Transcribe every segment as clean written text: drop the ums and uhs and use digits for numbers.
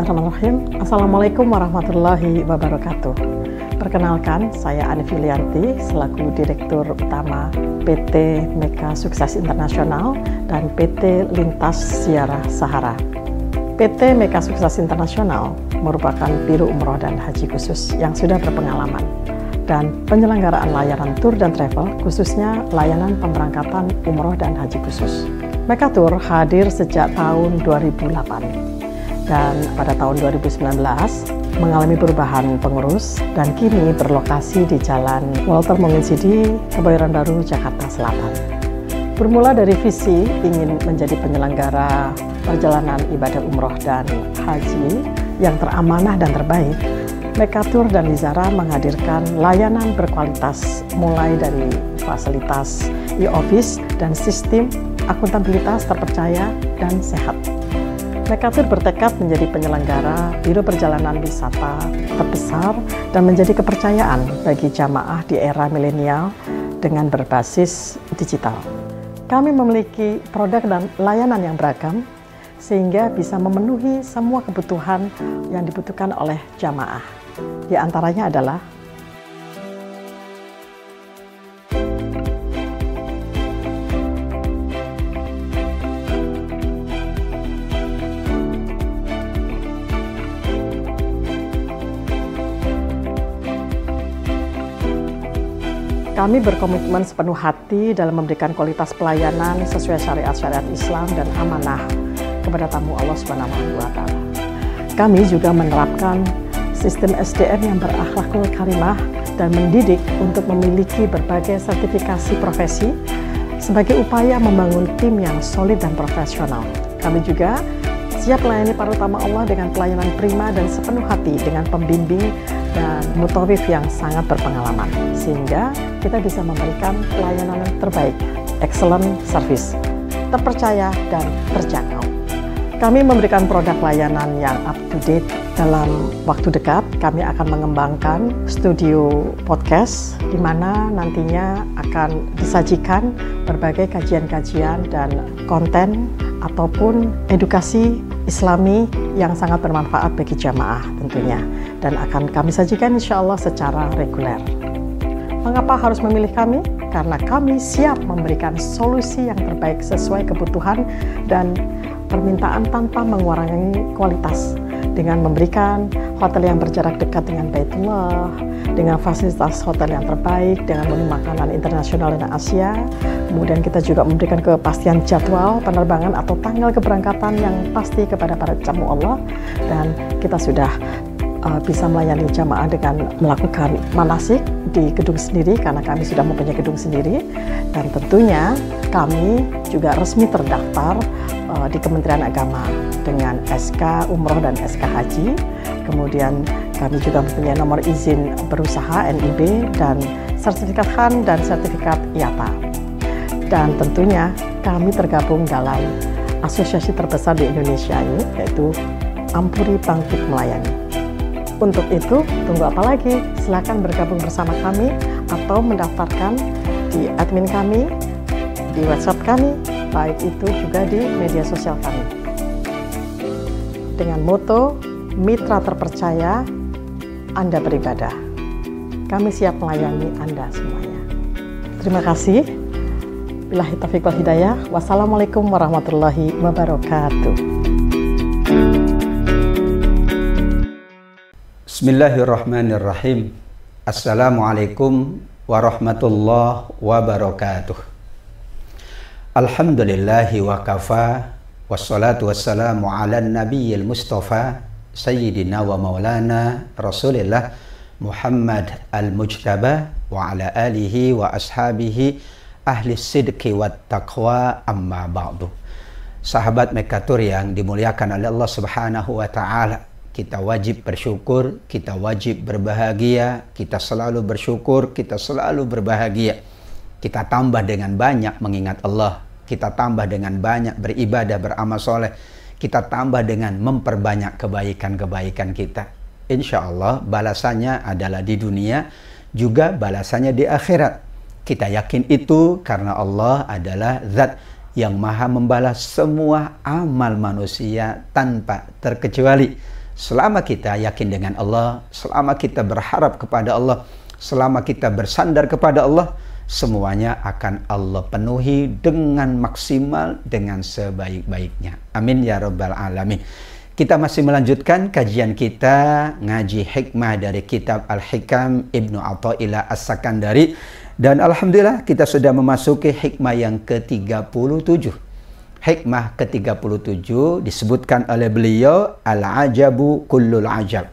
Bismillahirrahmanirrahim. Assalamualaikum warahmatullahi wabarakatuh. Perkenalkan, saya Ani Filianti selaku Direktur Utama PT Mega Sukses Internasional dan PT Lintas Ziarah Sahara. PT Mega Sukses Internasional merupakan biro umroh dan haji khusus yang sudah berpengalaman dan penyelenggaraan layanan tur dan travel, khususnya layanan pemberangkatan umroh dan haji khusus. Mega Tour hadir sejak tahun 2008. Dan pada tahun 2019 mengalami perubahan pengurus dan kini berlokasi di Jalan Walter Monginsidi, Kebayoran Baru, Jakarta Selatan. Bermula dari visi ingin menjadi penyelenggara perjalanan ibadah umroh dan haji yang teramanah dan terbaik, Mega Tour dan Wizara menghadirkan layanan berkualitas mulai dari fasilitas e-office dan sistem akuntabilitas terpercaya dan sehat. Mega Tour bertekad menjadi penyelenggara biro perjalanan wisata terbesar dan menjadi kepercayaan bagi jamaah di era milenial dengan berbasis digital. Kami memiliki produk dan layanan yang beragam sehingga bisa memenuhi semua kebutuhan yang dibutuhkan oleh jamaah. Di antaranya adalah kami berkomitmen sepenuh hati dalam memberikan kualitas pelayanan sesuai syariat-syariat Islam dan amanah kepada tamu Allah Subhanahu wa Ta'ala. Kami juga menerapkan sistem SDM yang berakhlakul karimah dan mendidik untuk memiliki berbagai sertifikasi profesi sebagai upaya membangun tim yang solid dan profesional. Kami juga siap melayani para tamu Allah dengan pelayanan prima dan sepenuh hati dengan pembimbing dan mutawif yang sangat berpengalaman, sehingga kita bisa memberikan pelayanan yang terbaik, excellent service, terpercaya dan terjangkau. Kami memberikan produk layanan yang up to date. Dalam waktu dekat, kami akan mengembangkan studio podcast, di mana nantinya akan disajikan berbagai kajian-kajian dan konten ataupun edukasi Islami yang sangat bermanfaat bagi jamaah tentunya, dan akan kami sajikan insya Allah secara reguler. Mengapa harus memilih kami? Karena kami siap memberikan solusi yang terbaik sesuai kebutuhan dan permintaan tanpa mengurangi kualitas, dengan memberikan hotel yang berjarak dekat dengan Baitullah, dengan fasilitas hotel yang terbaik, dengan menu makanan internasional dan Asia. Kemudian kita juga memberikan kepastian jadwal penerbangan atau tanggal keberangkatan yang pasti kepada para tamu Allah, dan kita sudah bisa melayani jamaah dengan melakukan manasik di gedung sendiri karena kami sudah mempunyai gedung sendiri, dan tentunya kami juga resmi terdaftar di Kementerian Agama dengan SK Umroh dan SK Haji. Kemudian kami juga mempunyai nomor izin berusaha NIB dan sertifikat HAN dan sertifikat IATA. Dan tentunya kami tergabung dalam asosiasi terbesar di Indonesia ini, yaitu Ampuri Bangkit Melayani. Untuk itu, tunggu apa lagi? Silakan bergabung bersama kami atau mendaftarkan di admin kami, di WhatsApp kami, baik itu juga di media sosial kami. Dengan moto, mitra terpercaya, Anda beribadah. Kami siap melayani Anda semuanya. Terima kasih. Billahi taufiq wal hidayah. Wassalamualaikum warahmatullahi wabarakatuh. Bismillahirrahmanirrahim. Assalamualaikum warahmatullahi wabarakatuh. Alhamdulillahi wa kafa, wassalatu wassalamu ala nabiyyil mustafa sayyidina wa maulana rasulillah Muhammad al-Mujtaba wa ala alihi wa ashabihi ahli sidqi wa taqwa, amma ba'du. Sahabat Mega Tour yang dimuliakan oleh Allah Subhanahu wa Ta'ala, kita wajib bersyukur, kita wajib berbahagia, kita selalu bersyukur, kita selalu berbahagia. Kita tambah dengan banyak mengingat Allah, kita tambah dengan banyak beribadah, beramal soleh, kita tambah dengan memperbanyak kebaikan-kebaikan kita. Insya Allah balasannya adalah di dunia, juga balasannya di akhirat. Kita yakin itu karena Allah adalah zat yang maha membalas semua amal manusia tanpa terkecuali. Selama kita yakin dengan Allah, selama kita berharap kepada Allah, selama kita bersandar kepada Allah, semuanya akan Allah penuhi dengan maksimal, dengan sebaik-baiknya. Amin ya rabbal alamin. Kita masih melanjutkan kajian kita ngaji hikmah dari kitab Al-Hikam Ibnu Athaillah As-Sakandari, dan alhamdulillah kita sudah memasuki hikmah yang ke-37. Hikmah ke-37 disebutkan oleh beliau, al-ajabu kullul ajab.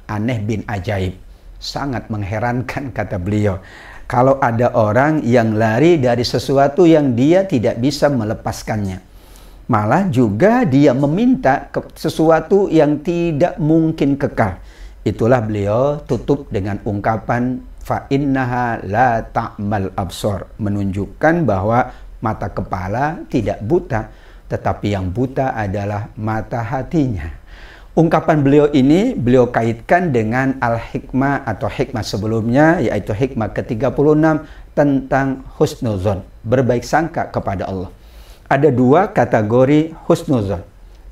Aneh bin ajaib. Sangat mengherankan kata beliau. Kalau ada orang yang lari dari sesuatu yang dia tidak bisa melepaskannya. Malah juga dia meminta sesuatu yang tidak mungkin kekal. Itulah beliau tutup dengan ungkapan fa innaha la ta'mal absar, menunjukkan bahwa mata kepala tidak buta, tetapi yang buta adalah mata hatinya. Ungkapan beliau ini beliau kaitkan dengan al-hikmah atau hikmah sebelumnya, yaitu hikmah ke-36 tentang husnuzon, berbaik sangka kepada Allah. Ada dua kategori husnuzon.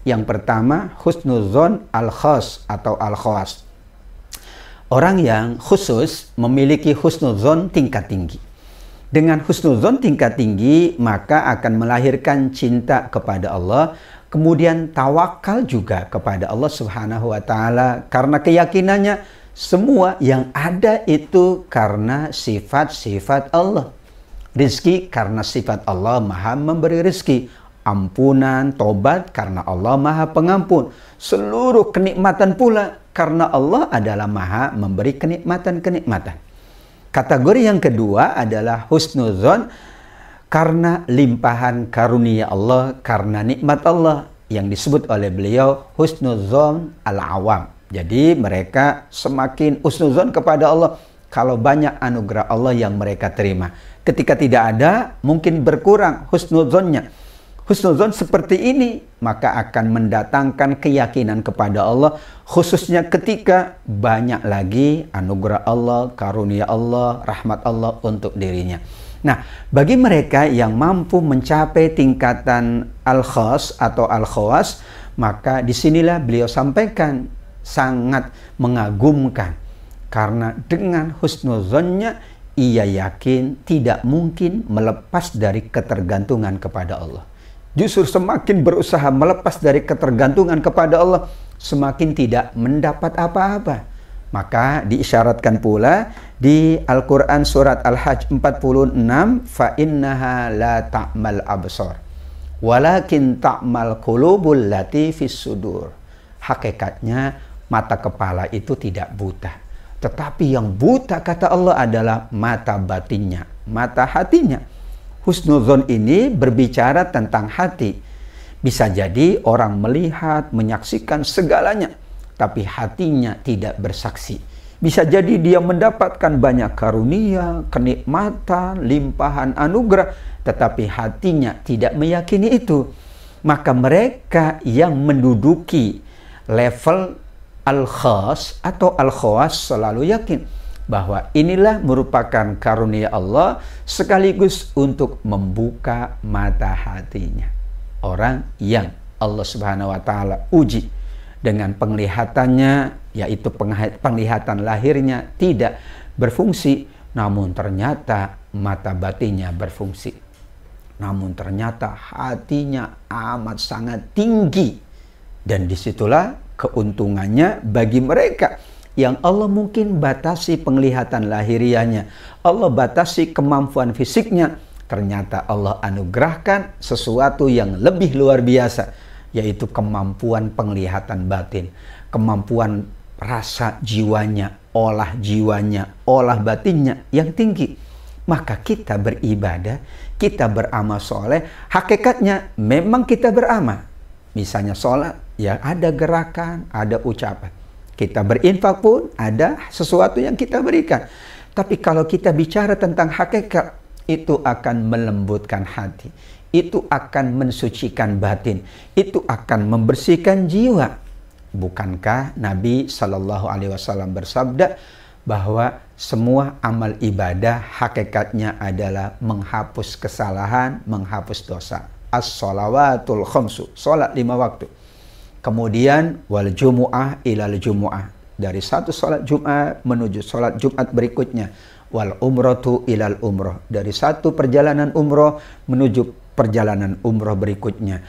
Yang pertama husnuzon al-khas atau al-khawas. Orang yang khusus memiliki husnuzon tingkat tinggi. Dengan husnuzon tingkat tinggi maka akan melahirkan cinta kepada Allah, kemudian tawakal juga kepada Allah Subhanahu wa Ta'ala, karena keyakinannya semua yang ada itu karena sifat-sifat Allah. Rizki karena sifat Allah Maha memberi rizki. Ampunan, tobat karena Allah Maha pengampun. Seluruh kenikmatan pula karena Allah adalah Maha memberi kenikmatan-kenikmatan. Kategori yang kedua adalah husnuzon karena limpahan karunia Allah, karena nikmat Allah, yang disebut oleh beliau husnuzon al-awam. Jadi mereka semakin husnuzon kepada Allah kalau banyak anugerah Allah yang mereka terima. Ketika tidak ada, mungkin berkurang husnuzonnya. Husnuzon seperti ini maka akan mendatangkan keyakinan kepada Allah, khususnya ketika banyak lagi anugerah Allah, karunia Allah, rahmat Allah untuk dirinya. Nah, bagi mereka yang mampu mencapai tingkatan al-khas atau al-khawas, maka disinilah beliau sampaikan sangat mengagumkan. Karena dengan husnuzonnya, ia yakin tidak mungkin melepas dari ketergantungan kepada Allah. Justru semakin berusaha melepas dari ketergantungan kepada Allah, semakin tidak mendapat apa-apa. Maka diisyaratkan pula di Al-Quran surat Al-Hajj 46, fa innaha la ta'mal absar walakin ta'mal qulubul lati fis sudur. Hakikatnya mata kepala itu tidak buta, tetapi yang buta kata Allah adalah mata batinnya, mata hatinya. Husnuzon ini berbicara tentang hati. Bisa jadi orang melihat, menyaksikan segalanya, tapi hatinya tidak bersaksi. Bisa jadi dia mendapatkan banyak karunia, kenikmatan, limpahan anugerah, tetapi hatinya tidak meyakini itu. Maka mereka yang menduduki level al-khas atau al-khawas selalu yakin bahwa inilah merupakan karunia Allah sekaligus untuk membuka mata hatinya. Orang yang Allah Subhanahu wa Ta'ala uji dengan penglihatannya, yaitu penglihatan lahirnya tidak berfungsi, namun ternyata mata batinnya berfungsi. Namun ternyata hatinya amat sangat tinggi. Dan disitulah keuntungannya bagi mereka yang Allah mungkin batasi penglihatan lahiriahnya, Allah batasi kemampuan fisiknya, ternyata Allah anugerahkan sesuatu yang lebih luar biasa, yaitu kemampuan penglihatan batin, kemampuan rasa jiwanya, olah batinnya yang tinggi. Maka kita beribadah, kita beramal soleh, hakikatnya memang kita beramal. Misalnya sholat, ya ada gerakan, ada ucapan. Kita berinfak pun ada sesuatu yang kita berikan. Tapi kalau kita bicara tentang hakikat, itu akan melembutkan hati. Itu akan mensucikan batin. Itu akan membersihkan jiwa. Bukankah Nabi Shallallahu Alaihi Wasallam bersabda bahwa semua amal ibadah hakikatnya adalah menghapus kesalahan, menghapus dosa. As-sholawatul khamsu, sholat 5 waktu. Kemudian wal jumu'ah ilal jumu'ah, dari satu sholat Jumat menuju sholat Jumat berikutnya. Wal umratu ilal umroh, dari satu perjalanan umroh menuju perjalanan umroh berikutnya.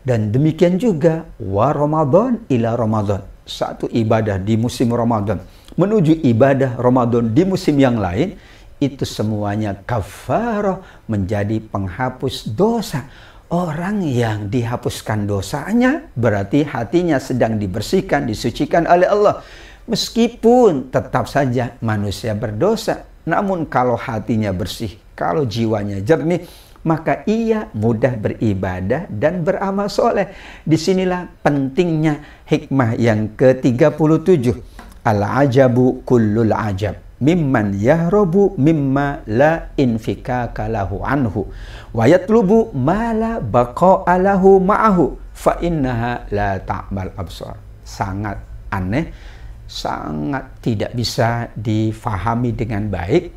Dan demikian juga wa Ramadan ila Ramadan, satu ibadah di musim Ramadan menuju ibadah Ramadan di musim yang lain. Itu semuanya kafarah, menjadi penghapus dosa. Orang yang dihapuskan dosanya berarti hatinya sedang dibersihkan, disucikan oleh Allah. Meskipun tetap saja manusia berdosa, namun kalau hatinya bersih, kalau jiwanya jernih, maka ia mudah beribadah dan beramal soleh. Disinilah pentingnya hikmah yang ke-37. Al-ajabu kullul ajab, mimman yahrobu mimma la infikaka lahu anhu, wa yatlubu ma la baqa'a lahu ma'ahu, fa innaha la ta'mal absar. Sangat aneh, sangat tidak bisa difahami dengan baik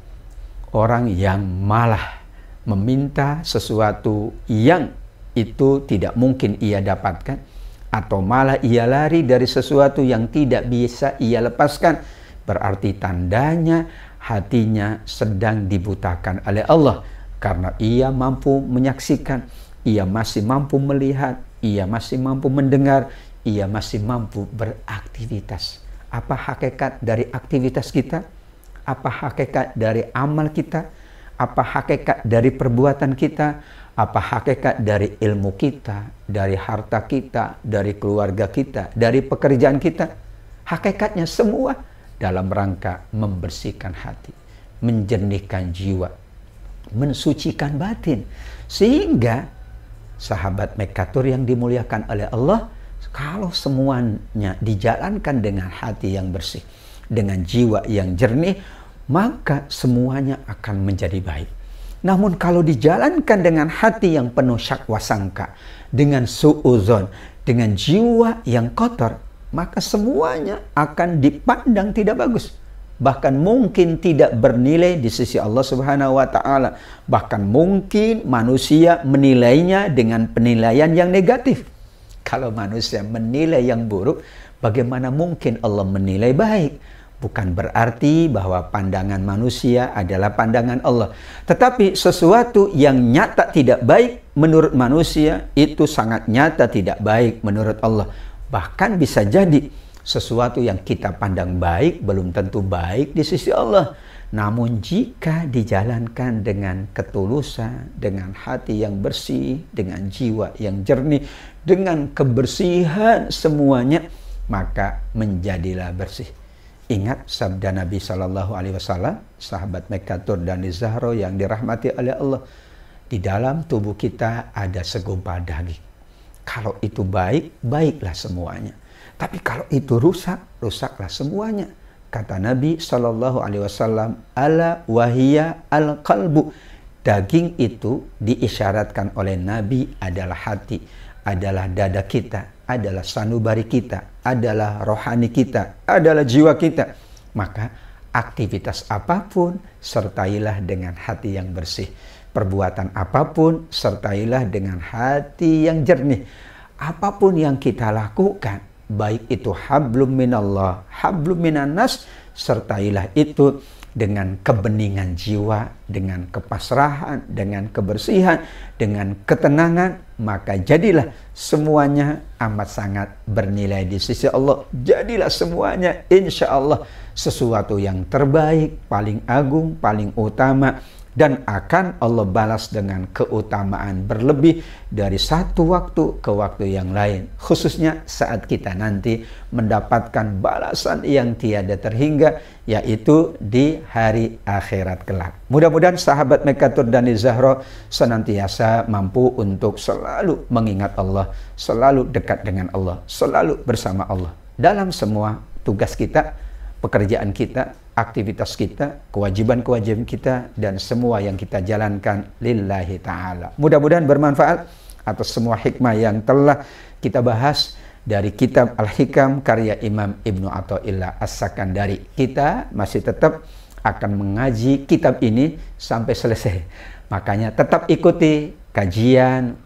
orang yang malah meminta sesuatu yang itu tidak mungkin ia dapatkan, atau malah ia lari dari sesuatu yang tidak bisa ia lepaskan. Berarti tandanya hatinya sedang dibutakan oleh Allah, karena ia mampu menyaksikan, ia masih mampu melihat, ia masih mampu mendengar, ia masih mampu beraktivitas. Apa hakikat dari aktivitas kita? Apa hakikat dari amal kita? Apa hakikat dari perbuatan kita? Apa hakikat dari ilmu kita, dari harta kita, dari keluarga kita, dari pekerjaan kita? Hakikatnya semua dalam rangka membersihkan hati, menjernihkan jiwa, mensucikan batin. Sehingga sahabat Mekatur yang dimuliakan oleh Allah, kalau semuanya dijalankan dengan hati yang bersih, dengan jiwa yang jernih, maka semuanya akan menjadi baik. Namun kalau dijalankan dengan hati yang penuh syakwa sangka, dengan su'udzon, dengan jiwa yang kotor, maka semuanya akan dipandang tidak bagus. Bahkan mungkin tidak bernilai di sisi Allah Subhanahu wa Ta'ala. Bahkan mungkin manusia menilainya dengan penilaian yang negatif. Kalau manusia menilai yang buruk, bagaimana mungkin Allah menilai baik? Bukan berarti bahwa pandangan manusia adalah pandangan Allah. Tetapi sesuatu yang nyata tidak baik menurut manusia, itu sangat nyata tidak baik menurut Allah. Bahkan bisa jadi sesuatu yang kita pandang baik belum tentu baik di sisi Allah. Namun jika dijalankan dengan ketulusan, dengan hati yang bersih, dengan jiwa yang jernih, dengan kebersihan semuanya, maka menjadilah bersih. Ingat sabda Nabi SAW, sahabat Mekatur dan Zahro yang dirahmati oleh Allah, di dalam tubuh kita ada segumpal daging. Kalau itu baik, baiklah semuanya. Tapi kalau itu rusak, rusaklah semuanya. Kata Nabi SAW, ala wahiyya al-qalbu. Daging itu diisyaratkan oleh Nabi adalah hati, adalah dada kita, adalah sanubari kita, adalah rohani kita, adalah jiwa kita. Maka aktivitas apapun sertailah dengan hati yang bersih. Perbuatan apapun sertailah dengan hati yang jernih. Apapun yang kita lakukan, baik itu hablum minallah, hablum minannas, sertailah itu dengan kebeningan jiwa, dengan kepasrahan, dengan kebersihan, dengan ketenangan, maka jadilah semuanya amat sangat bernilai di sisi Allah. Jadilah semuanya insya Allah sesuatu yang terbaik, paling agung, paling utama, dan akan Allah balas dengan keutamaan berlebih dari satu waktu ke waktu yang lain. Khususnya saat kita nanti mendapatkan balasan yang tiada terhingga, yaitu di hari akhirat kelak. Mudah-mudahan sahabat Mekatur dan Zahro senantiasa mampu untuk selalu mengingat Allah, selalu dekat dengan Allah, selalu bersama Allah dalam semua tugas kita, pekerjaan kita, aktivitas kita, kewajiban-kewajiban kita, dan semua yang kita jalankan lillahi ta'ala. Mudah-mudahan bermanfaat atas semua hikmah yang telah kita bahas dari kitab Al-Hikam karya Imam Ibnu Athaillah As-Sakandari. Kita masih tetap akan mengaji kitab ini sampai selesai. Makanya tetap ikuti kajian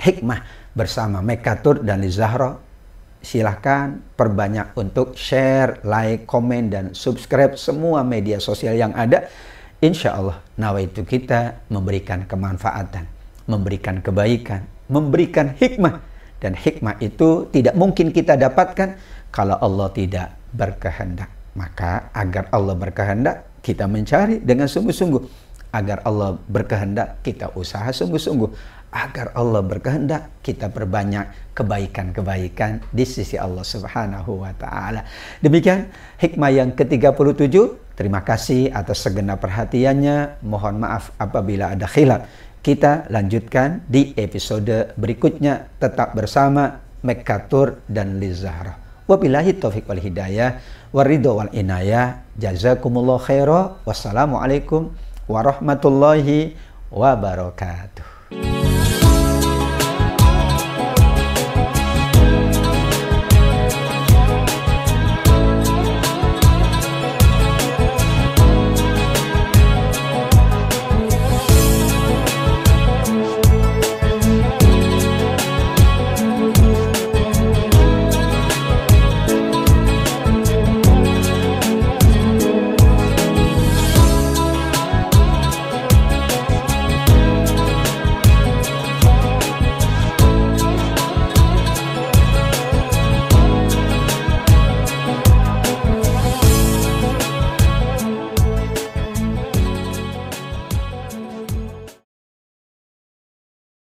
hikmah bersama Mekatur dan Zahro silahkan perbanyak untuk share, like, komen, dan subscribe semua media sosial yang ada. Insya Allah, nawaitu kita memberikan kemanfaatan, memberikan kebaikan, memberikan hikmah. Dan hikmah itu tidak mungkin kita dapatkan kalau Allah tidak berkehendak. Maka agar Allah berkehendak, kita mencari dengan sungguh-sungguh. Agar Allah berkehendak, kita usaha sungguh-sungguh. Agar Allah berkehendak, kita perbanyak kebaikan-kebaikan di sisi Allah Subhanahu wa Ta'ala. Demikian hikmah yang ke-37. Terima kasih atas segenap perhatiannya. Mohon maaf apabila ada khilaf. Kita lanjutkan di episode berikutnya. Tetap bersama Mekatur dan Lizahra. Wabillahi taufiq wal hidayah, waridho wal inayah. Jazakumullah khairah. Wassalamualaikum warahmatullahi wabarakatuh.